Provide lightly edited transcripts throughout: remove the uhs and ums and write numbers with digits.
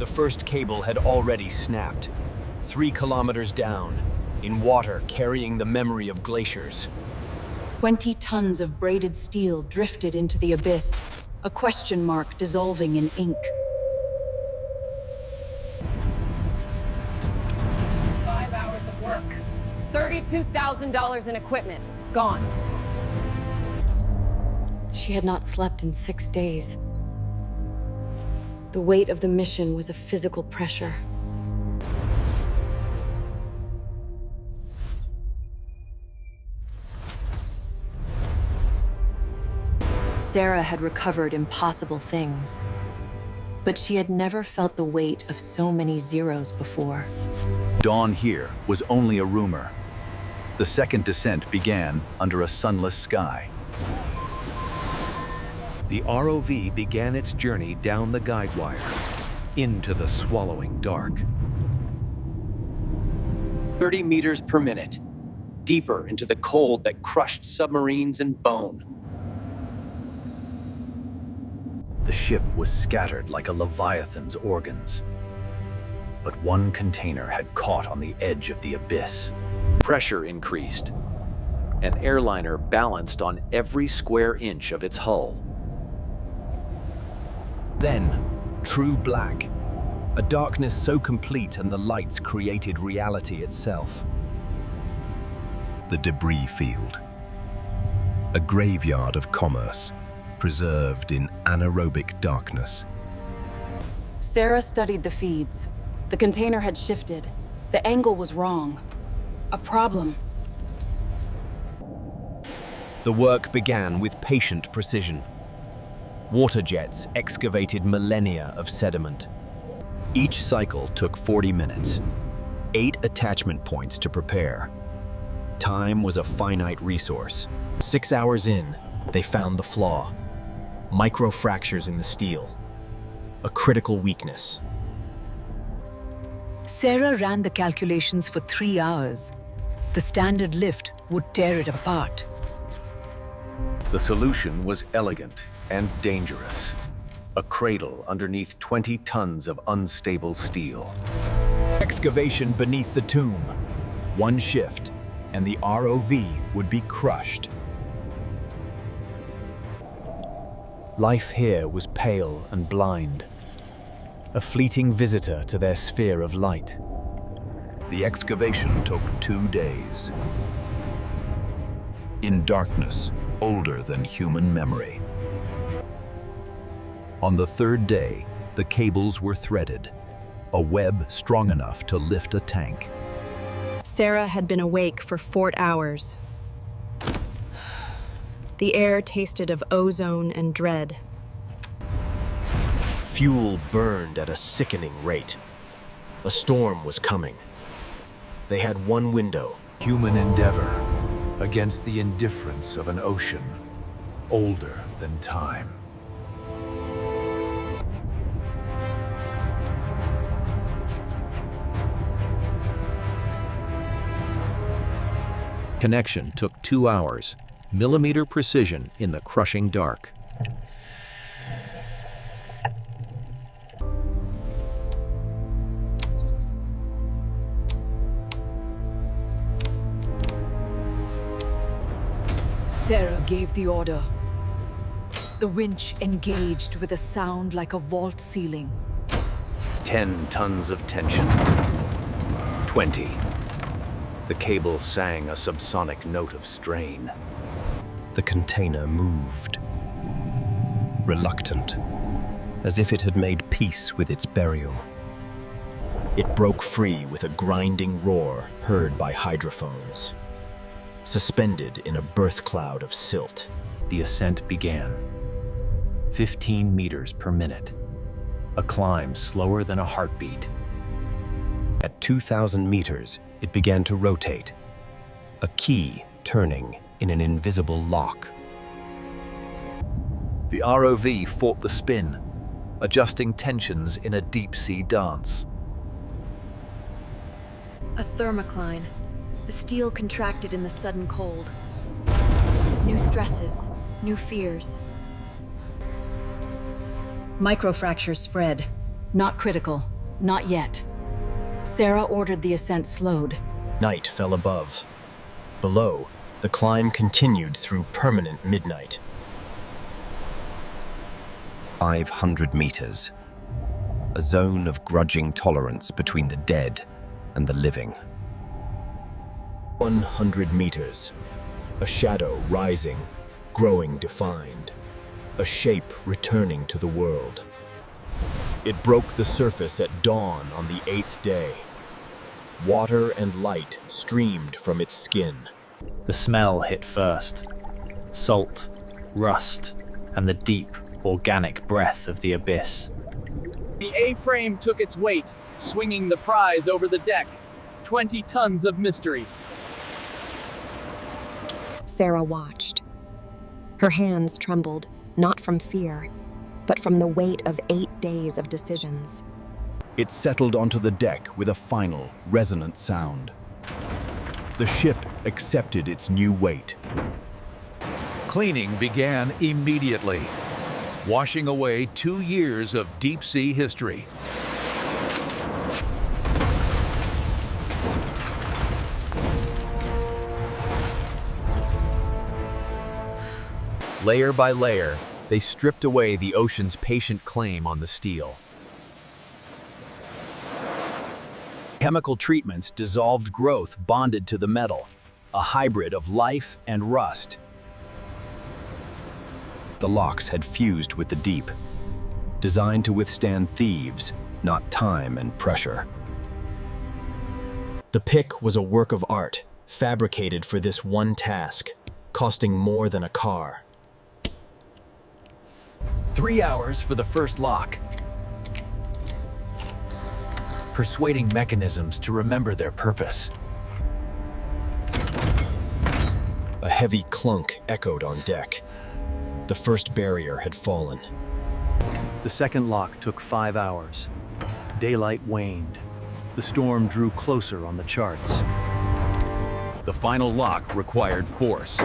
The first cable had already snapped. 3 kilometers down, in water carrying the memory of glaciers. 20 tons of braided steel drifted into the abyss, a question mark dissolving in ink. 5 hours of work. $32,000 in equipment. Gone. She had not slept in 6 days. The weight of the mission was a physical pressure. Sarah had recovered impossible things, but she had never felt the weight of so many zeros before. Dawn here was only a rumor. The second descent began under a sunless sky. The ROV began its journey down the guide wire, into the swallowing dark. 30 meters per minute, deeper into the cold that crushed submarines and bone. The ship was scattered like a leviathan's organs. But one container had caught on the edge of the abyss. Pressure increased. An airliner balanced on every square inch of its hull. Then, true black. A darkness so complete and the lights created reality itself. The debris field. A graveyard of commerce, preserved in anaerobic darkness. Sarah studied the feeds. The container had shifted. The angle was wrong. A problem. The work began with patient precision. Water jets excavated millennia of sediment. Each cycle took 40 minutes, 8 attachment points to prepare. Time was a finite resource. 6 hours in, they found the flaw. Microfractures in the steel. A critical weakness. Sarah ran the calculations for 3 hours. The standard lift would tear it apart. The solution was elegant and dangerous. A cradle underneath 20 tons of unstable steel. Excavation beneath the tomb. One shift, and the ROV would be crushed. Life here was pale and blind. A fleeting visitor to their sphere of light. The excavation took 2 days. In darkness, older than human memory. On the 3rd day, the cables were threaded, a web strong enough to lift a tank. Sarah had been awake for 4 hours. The air tasted of ozone and dread. Fuel burned at a sickening rate. A storm was coming. They had one window. Human endeavor against the indifference of an ocean older than time. Connection took 2 hours, millimeter precision in the crushing dark. Sarah gave the order. The winch engaged with a sound like a vault ceiling. 10 tons of tension. 20. The cable sang a subsonic note of strain. The container moved. Reluctant, as if it had made peace with its burial. It broke free with a grinding roar heard by hydrophones. Suspended in a birth cloud of silt. The ascent began. 15 meters per minute. A climb slower than a heartbeat. At 2,000 meters, it began to rotate. A key turning in an invisible lock. The ROV fought the spin, adjusting tensions in a deep-sea dance. A thermocline. The steel contracted in the sudden cold. New stresses, new fears. Microfractures spread. Not critical. Not yet. Sarah ordered the ascent slowed. Night fell above. Below, the climb continued through permanent midnight. 500 meters. A zone of grudging tolerance between the dead and the living. 100 meters. A shadow rising, growing defined. A shape returning to the world. It broke the surface at dawn on the 8th day. Water and light streamed from its skin. The smell hit first. Salt, rust, and the deep, organic breath of the abyss. The A-frame took its weight, swinging the prize over the deck. 20 tons of mystery. Sarah watched. Her hands trembled, not from fear, but from the weight of 8 days of decisions. It settled onto the deck with a final, resonant sound. The ship accepted its new weight. Cleaning began immediately, washing away 2 years of deep-sea history. Layer by layer, they stripped away the ocean's patient claim on the steel. Chemical treatments dissolved growth bonded to the metal, a hybrid of life and rust. The locks had fused with the deep, designed to withstand thieves, not time and pressure. The pick was a work of art, fabricated for this one task, costing more than a car. 3 hours for the first lock. Persuading mechanisms to remember their purpose. A heavy clunk echoed on deck. The first barrier had fallen. The second lock took 5 hours. Daylight waned. The storm drew closer on the charts. The final lock required force.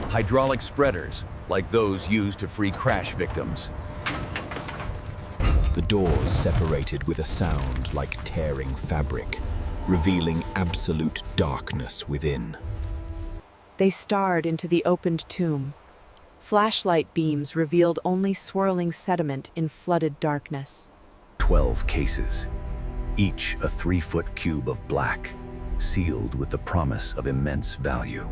Hydraulic spreaders, like those used to free crash victims. The doors separated with a sound like tearing fabric, revealing absolute darkness within. They stared into the opened tomb. Flashlight beams revealed only swirling sediment in flooded darkness. 12 cases, each a 3-foot cube of black, sealed with the promise of immense value.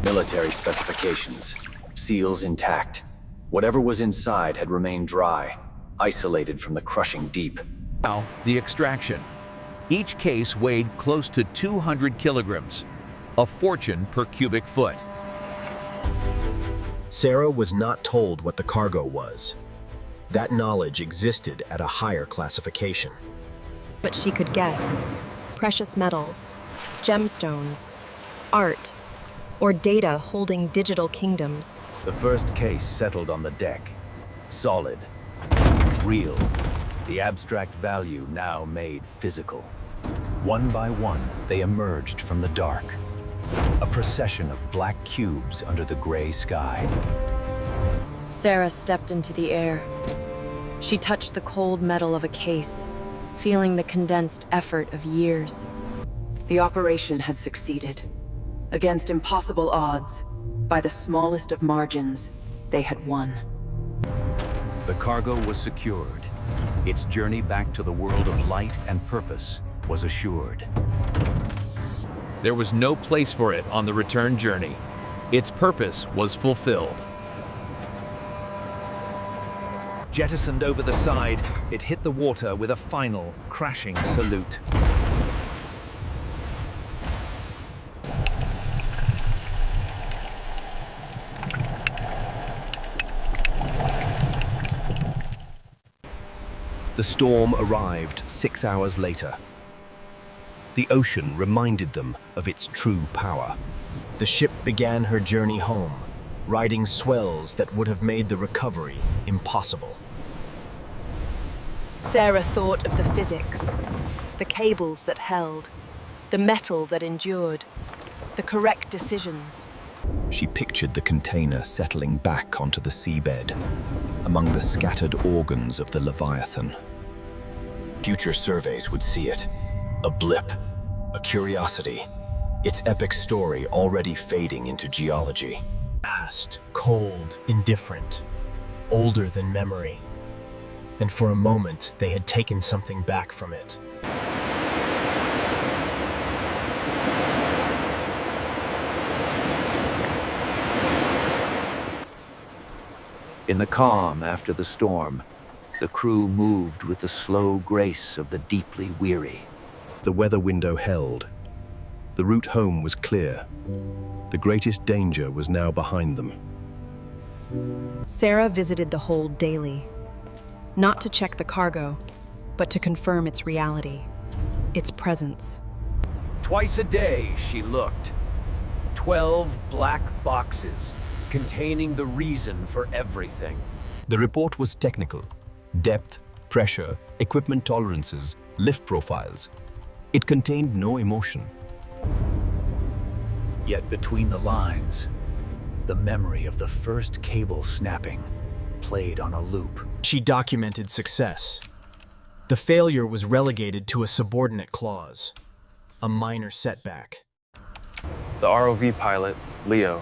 Military specifications, seals intact. Whatever was inside had remained dry, isolated from the crushing deep. Now, the extraction. Each case weighed close to 200 kilograms, a fortune per cubic foot. Sarah was not told what the cargo was. That knowledge existed at a higher classification. But she could guess. Precious metals, gemstones, art, or data holding digital kingdoms. The first case settled on the deck. Solid. Real. The abstract value now made physical. One by one, they emerged from the dark. A procession of black cubes under the gray sky. Sarah stepped into the air. She touched the cold metal of a case, feeling the condensed effort of years. The operation had succeeded. Against impossible odds, by the smallest of margins, they had won. The cargo was secured. Its journey back to the world of light and purpose was assured. There was no place for it on the return journey. Its purpose was fulfilled. Jettisoned over the side, it hit the water with a final, crashing salute. The storm arrived 6 hours later. The ocean reminded them of its true power. The ship began her journey home, riding swells that would have made the recovery impossible. Sarah thought of the physics, the cables that held, the metal that endured, the correct decisions. She pictured the container settling back onto the seabed, among the scattered organs of the Leviathan. Future surveys would see it. A blip, a curiosity. Its epic story already fading into geology. Vast, cold, indifferent, older than memory. And for a moment, they had taken something back from it. In the calm after the storm, the crew moved with the slow grace of the deeply weary. The weather window held. The route home was clear. The greatest danger was now behind them. Sarah visited the hold daily, not to check the cargo, but to confirm its reality, its presence. Twice a day she looked. 12 black boxes containing the reason for everything. The report was technical. Depth, pressure, equipment tolerances, lift profiles. It contained no emotion. Yet between the lines, the memory of the first cable snapping played on a loop. She documented success. The failure was relegated to a subordinate clause, a minor setback. The ROV pilot, Leo,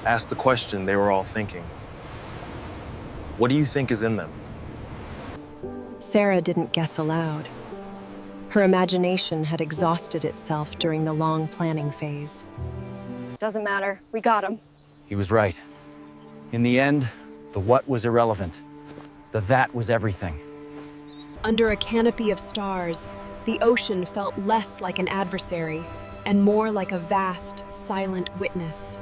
asked the question they were all thinking. What do you think is in them? Sarah didn't guess aloud. Her imagination had exhausted itself during the long planning phase. Doesn't matter. We got him. He was right. In the end, the what was irrelevant. The that was everything. Under a canopy of stars, the ocean felt less like an adversary and more like a vast, silent witness.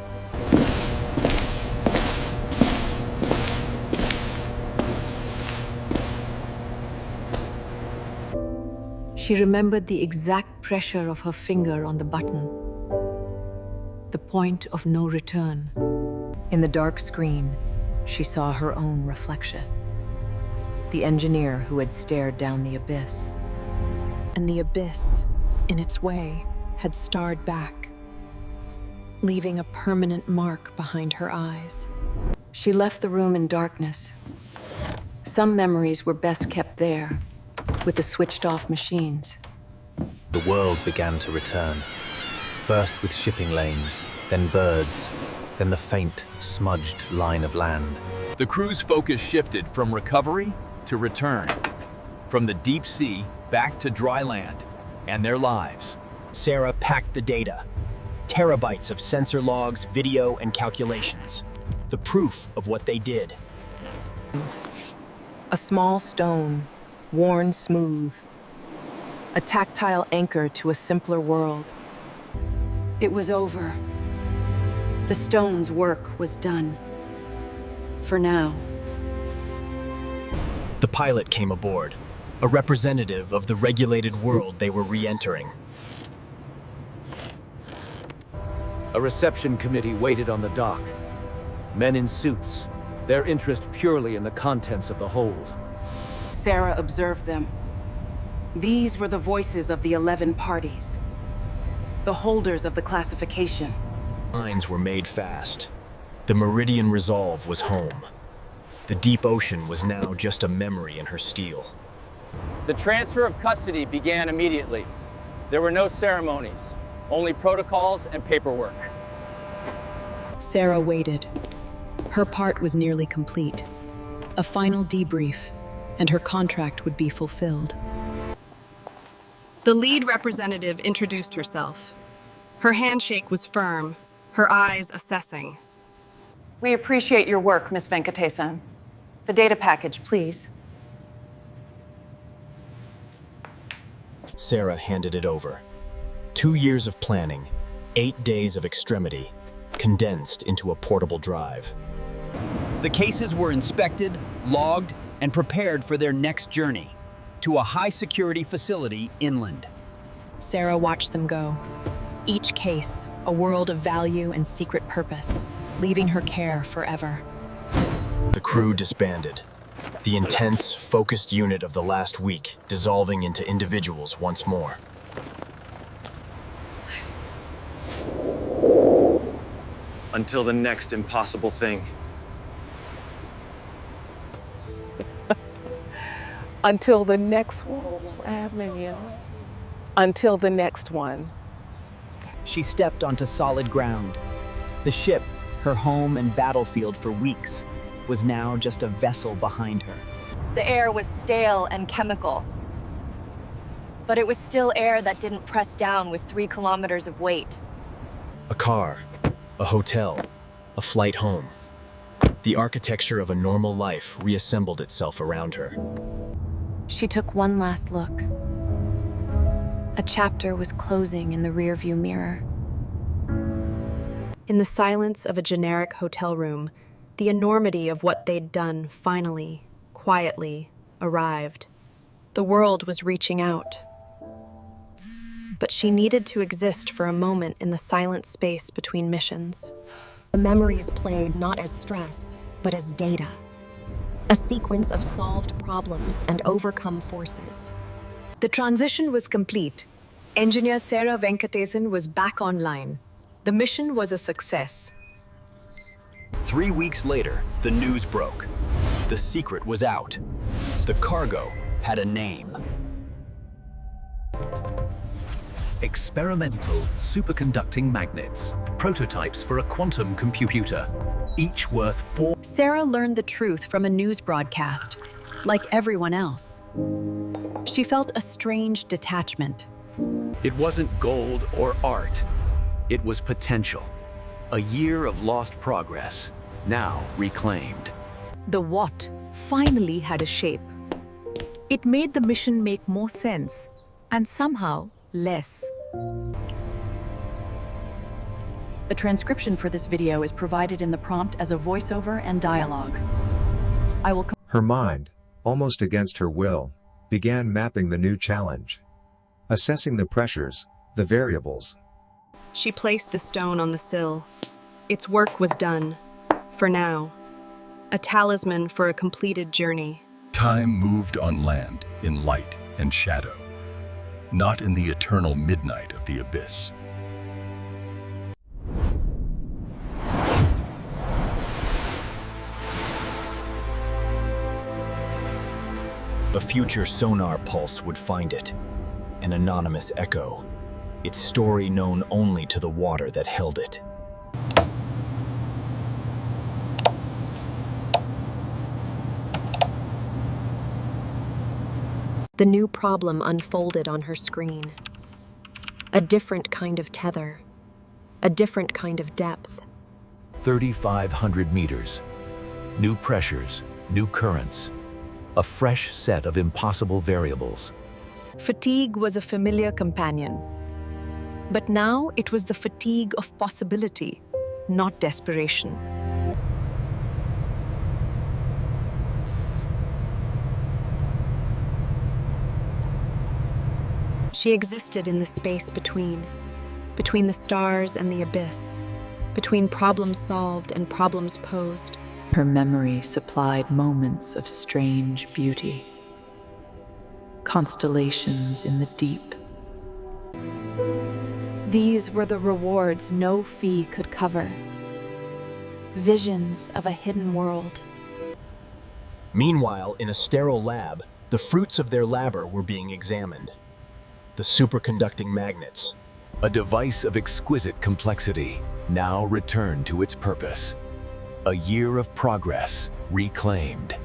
She remembered the exact pressure of her finger on the button. The point of no return. In the dark screen, she saw her own reflection. The engineer who had stared down the abyss. And the abyss, in its way, had starred back, leaving a permanent mark behind her eyes. She left the room in darkness. Some memories were best kept there, with the switched-off machines. The world began to return. First with shipping lanes, then birds, then the faint, smudged line of land. The crew's focus shifted from recovery to return. From the deep sea back to dry land and their lives. Sarah packed the data. Terabytes of sensor logs, video, and calculations. The proof of what they did. A small stone, worn smooth. A tactile anchor to a simpler world. It was over. The stone's work was done. For now. The pilot came aboard, a representative of the regulated world they were re-entering. A reception committee waited on the dock. Men in suits, their interest purely in the contents of the hold. Sarah observed them. These were the voices of the 11 parties. The holders of the classification. Lines were made fast. The Meridian Resolve was home. The deep ocean was now just a memory in her steel. The transfer of custody began immediately. There were no ceremonies, only protocols and paperwork. Sarah waited. Her part was nearly complete. A final debrief, and her contract would be fulfilled. The lead representative introduced herself. Her handshake was firm, her eyes assessing. We appreciate your work, Ms. Venkatesan. The data package, please. Sarah handed it over. 2 years of planning, 8 days of extremity, condensed into a portable drive. The cases were inspected, logged, and prepared for their next journey to a high-security facility inland. Sarah watched them go. Each case, a world of value and secret purpose, leaving her care forever. The crew disbanded. The intense, focused unit of the last week dissolving into individuals once more. Until the next impossible thing. Until the next one. Until the next one. She stepped onto solid ground. The ship, her home and battlefield for weeks, was now just a vessel behind her. The air was stale and chemical. But it was still air that didn't press down with 3 kilometers of weight. A car, a hotel, a flight home. The architecture of a normal life reassembled itself around her. She took one last look. A chapter was closing in the rearview mirror. In the silence of a generic hotel room, the enormity of what they'd done finally, quietly, arrived. The world was reaching out. But she needed to exist for a moment in the silent space between missions. The memories played not as stress, but as data. A sequence of solved problems and overcome forces. The transition was complete. Engineer Sarah Venkatesan was back online. The mission was a success. 3 weeks later, the news broke. The secret was out. The cargo had a name. Experimental superconducting magnets, prototypes for a quantum computer, each worth 4. Sarah learned the truth from a news broadcast, like everyone else. She felt a strange detachment. It wasn't gold or art. It was potential. A year of lost progress, now reclaimed. The what finally had a shape. It made the mission make more sense, and somehow less. A transcription for this video is provided in the prompt as a voiceover and dialogue. Her mind, almost against her will, began mapping the new challenge. Assessing the pressures, the variables. She placed the stone on the sill. Its work was done. For now. A talisman for a completed journey. Time moved on land in light and shadow, not in the eternal midnight of the abyss. A future sonar pulse would find it, an anonymous echo, its story known only to the water that held it. The new problem unfolded on her screen. A different kind of tether. A different kind of depth. 3,500 meters. New pressures, new currents. A fresh set of impossible variables. Fatigue was a familiar companion. But now it was the fatigue of possibility, not desperation. She existed in the space between the stars and the abyss, between problems solved and problems posed. Her memory supplied moments of strange beauty. Constellations in the deep. These were the rewards no fee could cover. Visions of a hidden world. Meanwhile, in a sterile lab, the fruits of their labor were being examined. The superconducting magnets. A device of exquisite complexity, now returned to its purpose. A year of progress, reclaimed.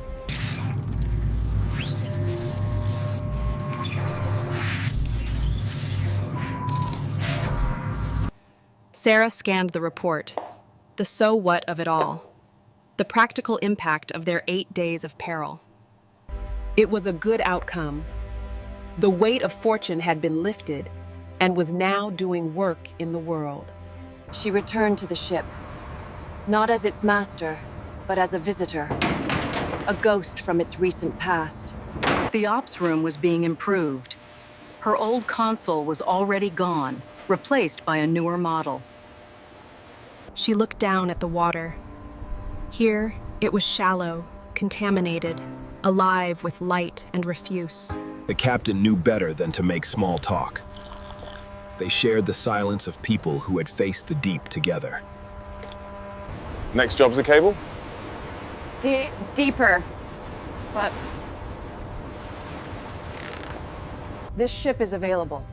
Sarah scanned the report. The so what of it all. The practical impact of their 8 days of peril. It was a good outcome. The weight of fortune had been lifted and was now doing work in the world. She returned to the ship, not as its master, but as a visitor, a ghost from its recent past. The ops room was being improved. Her old console was already gone, replaced by a newer model. She looked down at the water. Here, it was shallow, contaminated, alive with light and refuse. The captain knew better than to make small talk. They shared the silence of people who had faced the deep together. Next job's the cable? Deeper. But This ship is available.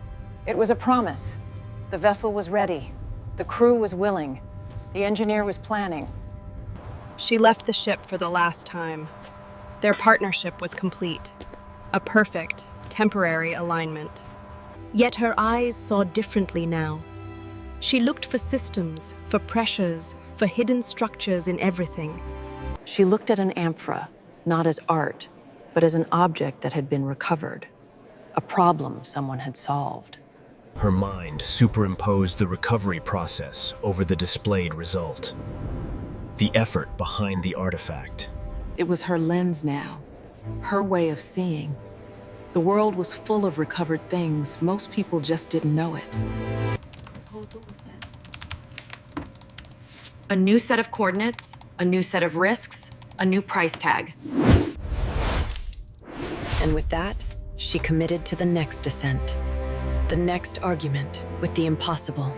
It was a promise. The vessel was ready. The crew was willing. The engineer was planning. She left the ship for the last time. Their partnership was complete. A perfect, temporary alignment. Yet her eyes saw differently now. She looked for systems, for pressures, for hidden structures in everything. She looked at an amphora, not as art, but as an object that had been recovered. A problem someone had solved. Her mind superimposed the recovery process over the displayed result. The effort behind the artifact. It was her lens now, her way of seeing. The world was full of recovered things. Most people just didn't know it. A new set of coordinates, a new set of risks, a new price tag. And with that, she committed to the next descent. The next argument with the impossible.